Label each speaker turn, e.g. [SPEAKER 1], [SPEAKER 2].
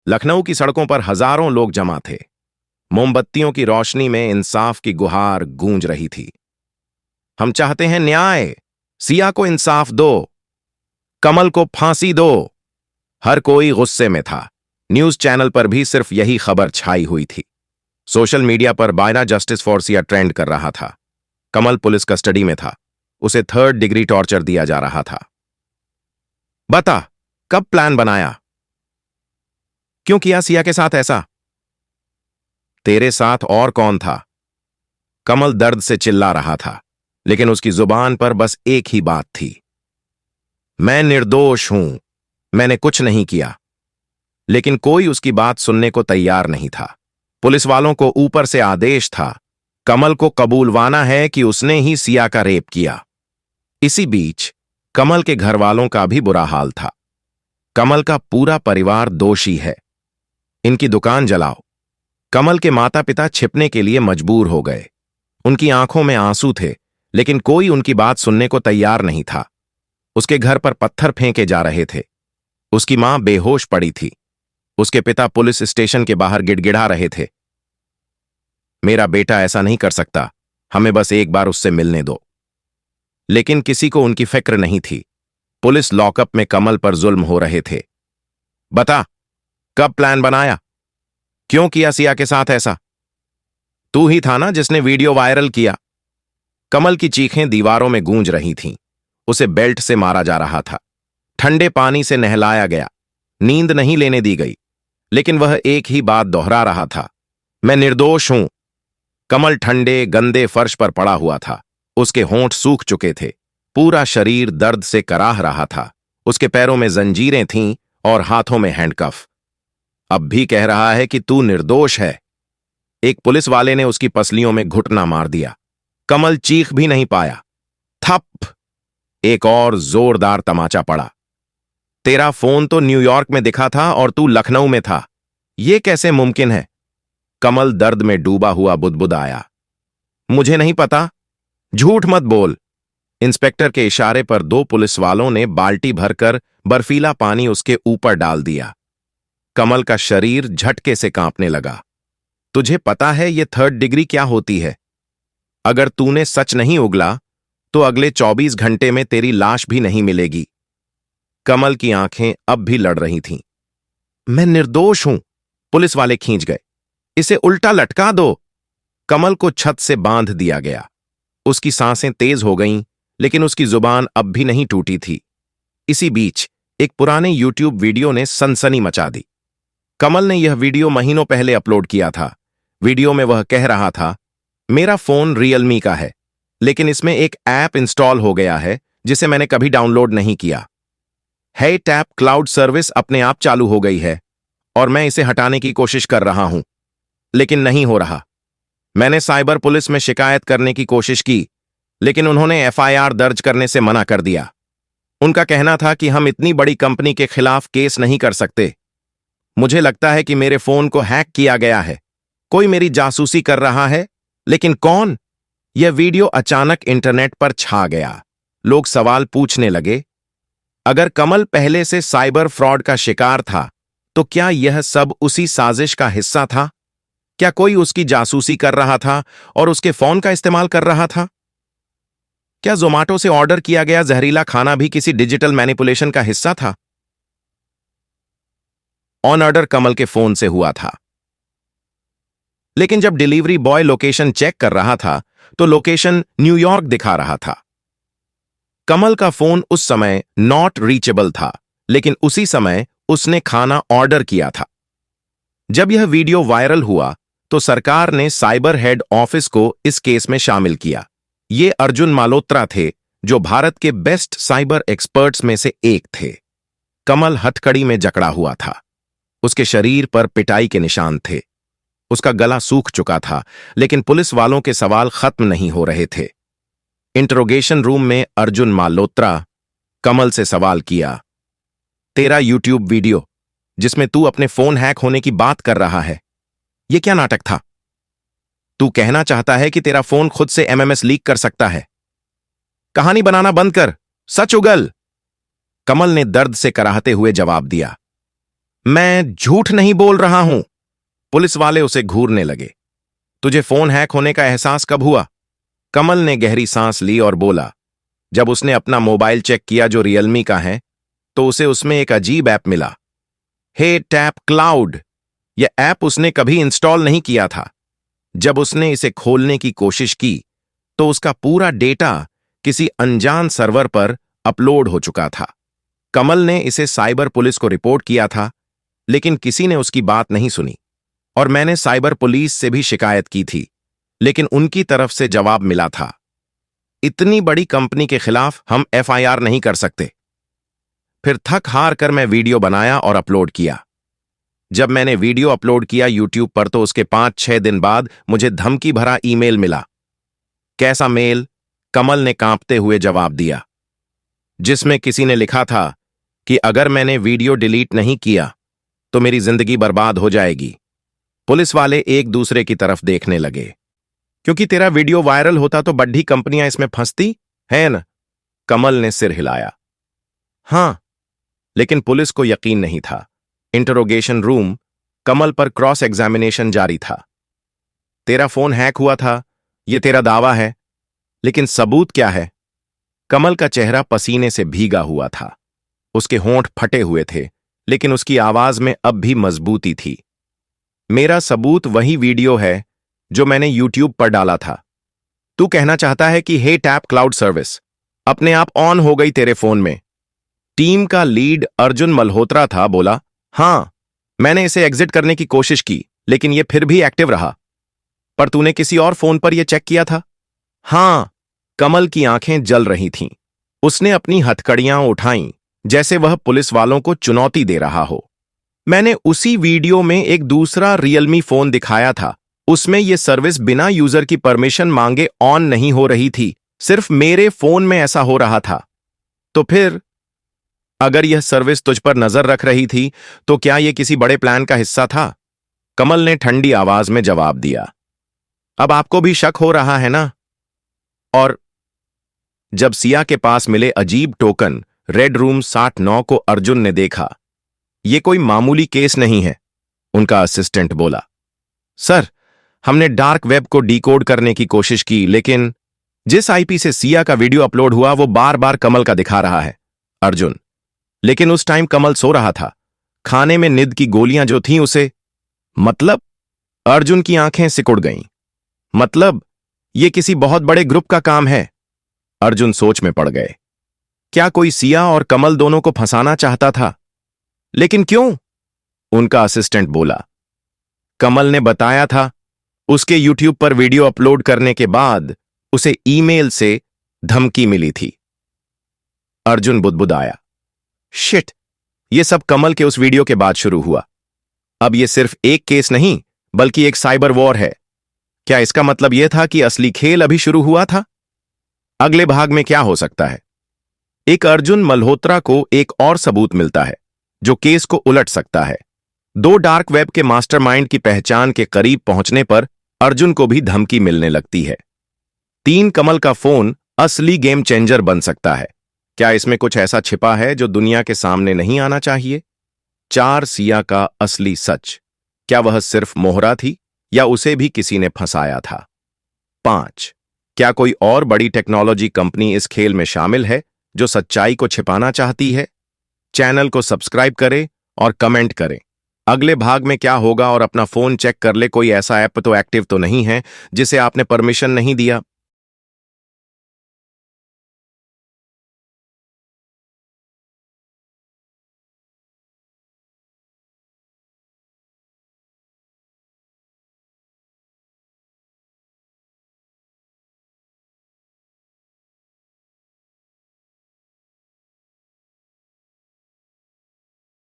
[SPEAKER 1] लखनऊ की सड़कों पर हजारों लोग जमा थे। मोमबत्तियों की रोशनी में इंसाफ की गुहार गूंज रही थी। हम चाहते हैं न्याय, सिया को इंसाफ दो, कमल को फांसी दो। हर कोई गुस्से में था। न्यूज चैनल पर भी सिर्फ यही खबर छाई हुई थी। सोशल मीडिया पर बायना जस्टिस फॉर सिया ट्रेंड कर रहा था। कमल पुलिस कस्टडी में था। उसे 3rd डिग्री टॉर्चर दिया जा रहा था। बता, कब प्लान बनाया? क्यों किया सिया के साथ ऐसा? तेरे साथ और कौन था? कमल दर्द से चिल्ला रहा था, लेकिन उसकी जुबान पर बस एक ही बात थी। मैं निर्दोष हूं, मैंने कुछ नहीं किया। लेकिन कोई उसकी बात सुनने को तैयार नहीं था। पुलिस वालों को ऊपर से आदेश था, कमल को कबूलवाना है कि उसने ही सिया का रेप किया। इसी बीच कमल के घर वालों का भी बुरा हाल था। कमल का पूरा परिवार दोषी है। इनकी दुकान जलाओ। कमल के माता पिता छिपने के लिए मजबूर हो गए। उनकी आंखों में आंसू थे, लेकिन कोई उनकी बात सुनने को तैयार नहीं था। उसके घर पर पत्थर फेंके जा रहे थे। उसकी मां बेहोश पड़ी थी। उसके पिता पुलिस स्टेशन के बाहर गिड़गिड़ा रहे थे, मेरा बेटा ऐसा नहीं कर सकता, हमें बस एक बार उससे मिलने दो। लेकिन किसी को उनकी फिक्र नहीं थी। पुलिस लॉकअप में कमल पर जुल्म हो रहे थे। बता, कब प्लान बनाया? क्यों किया सिया के साथ ऐसा? तू ही था ना जिसने वीडियो वायरल किया। कमल की चीखें दीवारों में गूंज रही थीं। उसे बेल्ट से मारा जा रहा था। ठंडे पानी से नहलाया गया। नींद नहीं लेने दी गई। लेकिन वह एक ही बात दोहरा रहा था, मैं निर्दोष हूं। कमल ठंडे गंदे फर्श पर पड़ा हुआ था। उसके होंठ सूख चुके थे। पूरा शरीर दर्द से कराह रहा था। उसके पैरों में जंजीरें थीं और हाथों में हैंडकफ। अब भी कह रहा है कि तू निर्दोष है। एक पुलिस वाले ने उसकी पसलियों में घुटना मार दिया। कमल चीख भी नहीं पाया। थप! एक और जोरदार तमाचा पड़ा। तेरा फोन तो न्यूयॉर्क में दिखा था और तू लखनऊ में था। यह कैसे मुमकिन है? कमल दर्द में डूबा हुआ बुदबुदाया। मुझे नहीं पता। झूठ मत बोल। इंस्पेक्टर के इशारे पर 2 पुलिस वालों ने बाल्टी भरकर बर्फीला पानी उसके ऊपर डाल दिया। कमल का शरीर झटके से कांपने लगा। तुझे पता है यह 3rd डिग्री क्या होती है? अगर तूने सच नहीं उगला तो अगले 24 घंटे में तेरी लाश भी नहीं मिलेगी। कमल की आंखें अब भी लड़ रही थीं। मैं निर्दोष हूं। पुलिस वाले खींच गए। इसे उल्टा लटका दो। कमल को छत से बांध दिया गया। उसकी सांसें तेज हो गईं, लेकिन उसकी जुबान अब भी नहीं टूटी थी। इसी बीच एक पुराने यूट्यूब वीडियो ने सनसनी मचा दी। कमल ने यह वीडियो महीनों पहले अपलोड किया था। वीडियो में वह कह रहा था, मेरा फोन रियलमी का है, लेकिन इसमें एक ऐप इंस्टॉल हो गया है जिसे मैंने कभी डाउनलोड नहीं किया। है टैप क्लाउड सर्विस अपने आप चालू हो गई है और मैं इसे हटाने की कोशिश कर रहा हूं, लेकिन नहीं हो रहा। मैंने साइबर पुलिस में शिकायत करने की कोशिश की, लेकिन उन्होंने एफआईआर दर्ज करने से मना कर दिया। उनका कहना था कि हम इतनी बड़ी कंपनी के खिलाफ केस नहीं कर सकते। मुझे लगता है कि मेरे फोन को हैक किया गया है। कोई मेरी जासूसी कर रहा है, लेकिन कौन? यह वीडियो अचानक इंटरनेट पर छा गया। लोग सवाल पूछने लगे, अगर कमल पहले से साइबर फ्रॉड का शिकार था, तो क्या यह सब उसी साजिश का हिस्सा था? क्या कोई उसकी जासूसी कर रहा था और उसके फोन का इस्तेमाल कर रहा था? क्या जोमाटो से ऑर्डर किया गया जहरीला खाना भी किसी डिजिटल मैनिपुलेशन का हिस्सा था? ऑन ऑर्डर कमल के फोन से हुआ था, लेकिन जब डिलीवरी बॉय लोकेशन चेक कर रहा था तो लोकेशन न्यूयॉर्क दिखा रहा था। कमल का फोन उस समय नॉट रीचेबल था, लेकिन उसी समय उसने खाना ऑर्डर किया था। जब यह वीडियो वायरल हुआ तो सरकार ने साइबर हेड ऑफिस को इस केस में शामिल किया। ये अर्जुन माल्होत्रा थे, जो भारत के बेस्ट साइबर एक्सपर्ट्स में से एक थे। कमल हथकड़ी में जकड़ा हुआ था। उसके शरीर पर पिटाई के निशान थे। उसका गला सूख चुका था, लेकिन पुलिस वालों के सवाल खत्म नहीं हो रहे थे। इंटरोगेशन रूम में अर्जुन माल्होत्रा कमल से सवाल किया, तेरा यूट्यूब वीडियो जिसमें तू अपने फोन हैक होने की बात कर रहा है, यह क्या नाटक था? तू कहना चाहता है कि तेरा फोन खुद से एमएमएस लीक कर सकता है? कहानी बनाना बंद कर, सच उगल। कमल ने दर्द से कराहते हुए जवाब दिया, मैं झूठ नहीं बोल रहा हूं। पुलिस वाले उसे घूरने लगे। तुझे फोन हैक होने का एहसास कब हुआ? कमल ने गहरी सांस ली और बोला, जब उसने अपना मोबाइल चेक किया जो रियलमी का है, तो उसे उसमें एक अजीब ऐप मिला। हे टैप क्लाउड। यह ऐप उसने कभी इंस्टॉल नहीं किया था। जब उसने इसे खोलने की कोशिश की तो उसका पूरा डेटा किसी अनजान सर्वर पर अपलोड हो चुका था। कमल ने इसे साइबर पुलिस को रिपोर्ट किया था, लेकिन किसी ने उसकी बात नहीं सुनी। और मैंने साइबर पुलिस से भी शिकायत की थी, लेकिन उनकी तरफ से जवाब मिला था, इतनी बड़ी कंपनी के खिलाफ हम एफआईआर नहीं कर सकते। फिर थक हार कर मैं वीडियो बनाया और अपलोड किया। जब मैंने वीडियो अपलोड किया यूट्यूब पर, तो उसके 5-6 दिन बाद मुझे धमकी भरा ईमेल मिला। कैसा मेल? कमल ने कांपते हुए जवाब दिया, जिसमें किसी ने लिखा था कि अगर मैंने वीडियो डिलीट नहीं किया तो मेरी जिंदगी बर्बाद हो जाएगी। पुलिस वाले एक दूसरे की तरफ देखने लगे, क्योंकि तेरा वीडियो वायरल होता तो बड़ी कंपनियां इसमें फंसती है न? कमल ने सिर हिलाया। हां, लेकिन पुलिस को यकीन नहीं था। इंटरोगेशन रूम, कमल पर क्रॉस एग्जामिनेशन जारी था। तेरा फोन हैक हुआ था, यह तेरा दावा है, लेकिन सबूत क्या है? कमल का चेहरा पसीने से भीगा हुआ था। उसके होंठ फटे हुए थे, लेकिन उसकी आवाज में अब भी मजबूती थी। मेरा सबूत वही वीडियो है जो मैंने यूट्यूब पर डाला था। तू कहना चाहता है कि हे टैप क्लाउड सर्विस अपने आप ऑन हो गई तेरे फोन में? टीम का लीड अर्जुन मल्होत्रा था, बोला, हां, मैंने इसे एग्जिट करने की कोशिश की, लेकिन यह फिर भी एक्टिव रहा। पर तूने किसी और फोन पर यह चेक किया था? हां। कमल की आंखें जल रही थीं। उसने अपनी हथकड़ियां उठाईं, जैसे वह पुलिस वालों को चुनौती दे रहा हो। मैंने उसी वीडियो में एक दूसरा रियलमी फोन दिखाया था। उसमें यह सर्विस बिना यूजर की परमिशन मांगे ऑन नहीं हो रही थी, सिर्फ मेरे फोन में ऐसा हो रहा था। तो फिर अगर यह सर्विस तुझ पर नजर रख रही थी, तो क्या यह किसी बड़े प्लान का हिस्सा था? कमल ने ठंडी आवाज में जवाब दिया, अब आपको भी शक हो रहा है ना? और जब सिया के पास मिले अजीब टोकन रेड रूम 69 को अर्जुन ने देखा। यह कोई मामूली केस नहीं है, उनका असिस्टेंट बोला। सर, हमने डार्क वेब को डिकोड करने की कोशिश की, लेकिन जिस आईपी से सिया का वीडियो अपलोड हुआ वो बार बार कमल का दिखा रहा है। अर्जुन, लेकिन उस टाइम कमल सो रहा था। खाने में नींद की गोलियां जो थीं उसे। मतलब? अर्जुन की आंखें सिकुड़ गईं। मतलब यह किसी बहुत बड़े ग्रुप का काम है। अर्जुन सोच में पड़ गए। क्या कोई सिया और कमल दोनों को फंसाना चाहता था? लेकिन क्यों? उनका असिस्टेंट बोला। कमल ने बताया था, उसके यूट्यूब पर वीडियो अपलोड करने के बाद उसे ईमेल से धमकी मिली थी। अर्जुन बुदबुदाया, शिट, यह सब कमल के उस वीडियो के बाद शुरू हुआ। अब यह सिर्फ एक केस नहीं, बल्कि एक साइबर वॉर है। क्या इसका मतलब यह था कि असली खेल अभी शुरू हुआ था? अगले भाग में क्या हो सकता है? एक अर्जुन मल्होत्रा को एक और सबूत मिलता है जो केस को उलट सकता है। 2 डार्क वेब के मास्टरमाइंड की पहचान के करीब पहुंचने पर अर्जुन को भी धमकी मिलने लगती है। 3 कमल का फोन असली गेम चेंजर बन सकता है। क्या इसमें कुछ ऐसा छिपा है जो दुनिया के सामने नहीं आना चाहिए? 4 सिया का असली सच, क्या वह सिर्फ मोहरा थी या उसे भी किसी ने फंसाया था? 5, क्या कोई और बड़ी टेक्नोलॉजी कंपनी इस खेल में शामिल है जो सच्चाई को छिपाना चाहती है? चैनल को सब्सक्राइब करें और कमेंट करें। अगले भाग में क्या होगा? और अपना फोन चेक कर ले, कोई ऐसा ऐप तो एक्टिव तो नहीं है जिसे आपने परमिशन नहीं दिया।